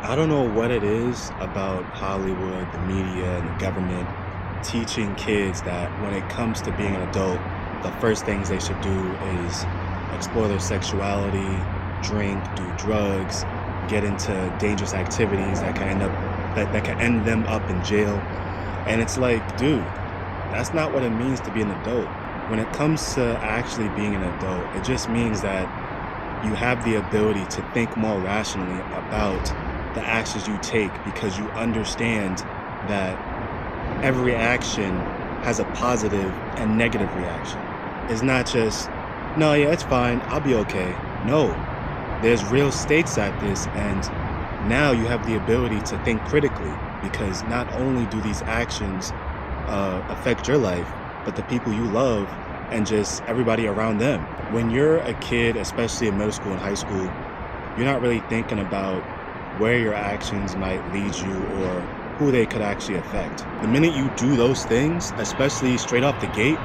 I don't know what it is about Hollywood, the media, and the government teaching kids that when it comes to being an adult, the first things they should do is explore their sexuality, drink, do drugs, get into dangerous activities that can end them up in jail. And it's like, dude, that's not what it means to be an adult. When it comes to actually being an adult, it just means that you have the ability to think more rationally about the actions you take because you understand that every action has a positive and negative reaction. It's not just, no, yeah, it's fine, I'll be okay. No, there's real stakes at this, and now you have the ability to think critically because not only do these actions affect your life, but the people you love and just everybody around them. When you're a kid, especially in middle school and high school, you're not really thinking about where your actions might lead you or who they could actually affect. The minute you do those things, especially straight off the gate,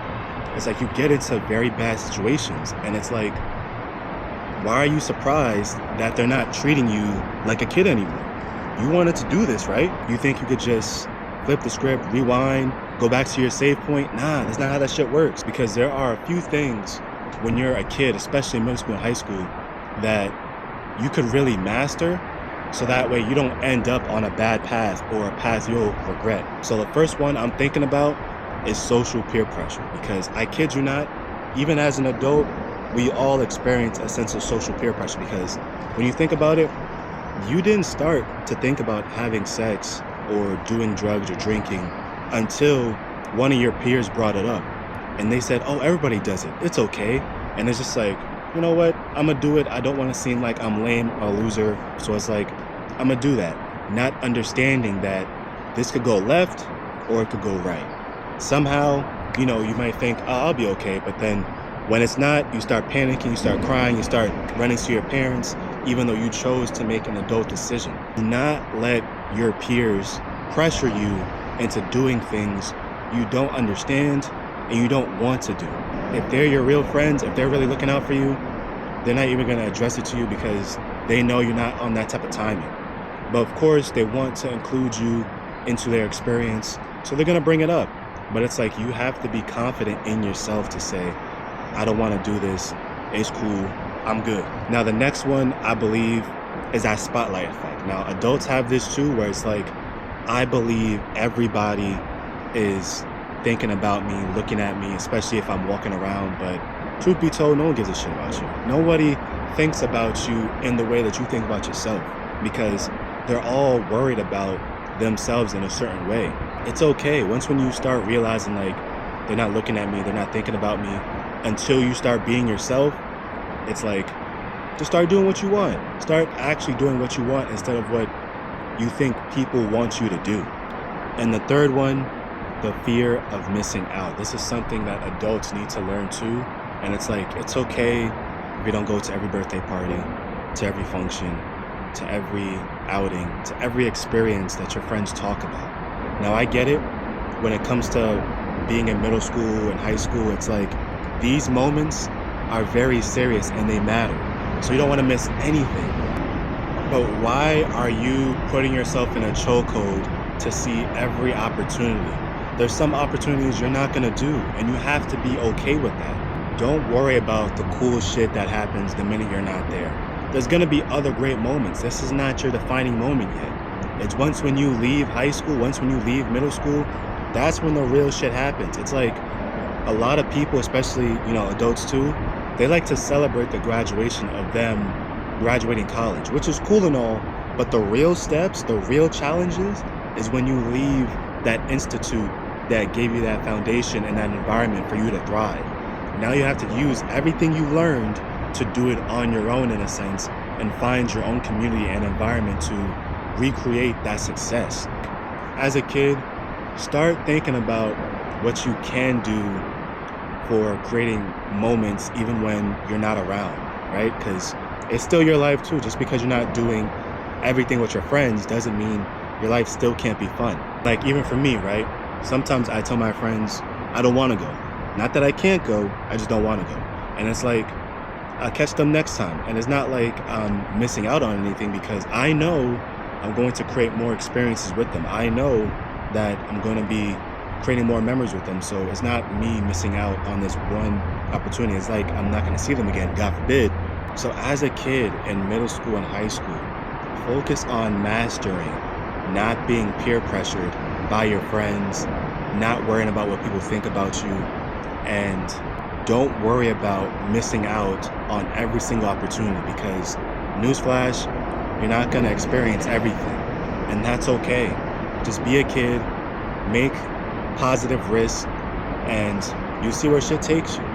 it's like you get into very bad situations. And it's like, why are you surprised that they're not treating you like a kid anymore? You wanted to do this, right? You think you could just flip the script, rewind, go back to your save point? Nah, that's not how that shit works. Because there are a few things when you're a kid, especially in middle school and high school, that you could really master so that way you don't end up on a bad path or a path you'll regret. So the first one I'm thinking about is social peer pressure, because I kid you not, even as an adult, we all experience a sense of social peer pressure because when you think about it, you didn't start to think about having sex or doing drugs or drinking until one of your peers brought it up and they said, oh, everybody does it, it's okay. And it's just like, you know what, I'm gonna do it. I don't want to seem like I'm lame or a loser, so it's like I'm gonna do that, not understanding that this could go left or it could go right. Somehow, you might think, oh, I'll be okay, but then when it's not, you start panicking, you start crying, you start running to your parents, even though you chose to make an adult decision. Do not let your peers pressure you into doing things you don't understand and you don't want to do. If they're your real friends, if they're really looking out for you, they're not even going to address it to you because they know you're not on that type of timing. But of course, they want to include you into their experience, so they're going to bring it up. But it's like you have to be confident in yourself to say, I don't want to do this, it's cool, I'm good. Now the next one I believe is that spotlight effect. Now adults have this too, where it's like, I believe everybody is thinking about me, looking at me, especially if I'm walking around, but truth be told, no one gives a shit about you. Nobody thinks about you in the way that you think about yourself because they're all worried about themselves in a certain way. It's okay once when you start realizing like they're not looking at me, they're not thinking about me, until you start being yourself. It's like, just start doing what you want. Start actually doing what you want instead of what you think people want you to do. And the third one, the fear of missing out. This is something that adults need to learn too. And it's like, it's okay if you don't go to every birthday party, to every function, to every outing, to every experience that your friends talk about. Now I get it. When it comes to being in middle school and high school, it's like these moments are very serious and they matter. So you don't want to miss anything. But why are you putting yourself in a chokehold to see every opportunity? There's some opportunities you're not going to do, and you have to be okay with that. Don't worry about the cool shit that happens the minute you're not there. There's going to be other great moments. This is not your defining moment yet. It's once when you leave high school, once when you leave middle school, that's when the real shit happens. It's like a lot of people, especially, adults too, they like to celebrate the graduation of them graduating college, which is cool and all, but the real steps, the real challenges is when you leave that institute that gave you that foundation and that environment for you to thrive. Now you have to use everything you learned to do it on your own in a sense and find your own community and environment to recreate that success. As a kid, start thinking about what you can do for creating moments even when you're not around, right? Because it's still your life too. Just because you're not doing everything with your friends doesn't mean your life still can't be fun. Like even for me, right? Sometimes I tell my friends, I don't want to go. Not that I can't go, I just don't want to go. And it's like, I'll catch them next time. And it's not like I'm missing out on anything because I know I'm going to create more experiences with them. I know that I'm going to be creating more memories with them. So it's not me missing out on this one opportunity. It's like I'm not going to see them again, God forbid. So as a kid in middle school and high school, focus on mastering, not being peer pressured by your friends, not worrying about what people think about you, and don't worry about missing out on every single opportunity because, newsflash, you're not going to experience everything. And that's okay. Just be a kid, make positive risks, and you see where shit takes you.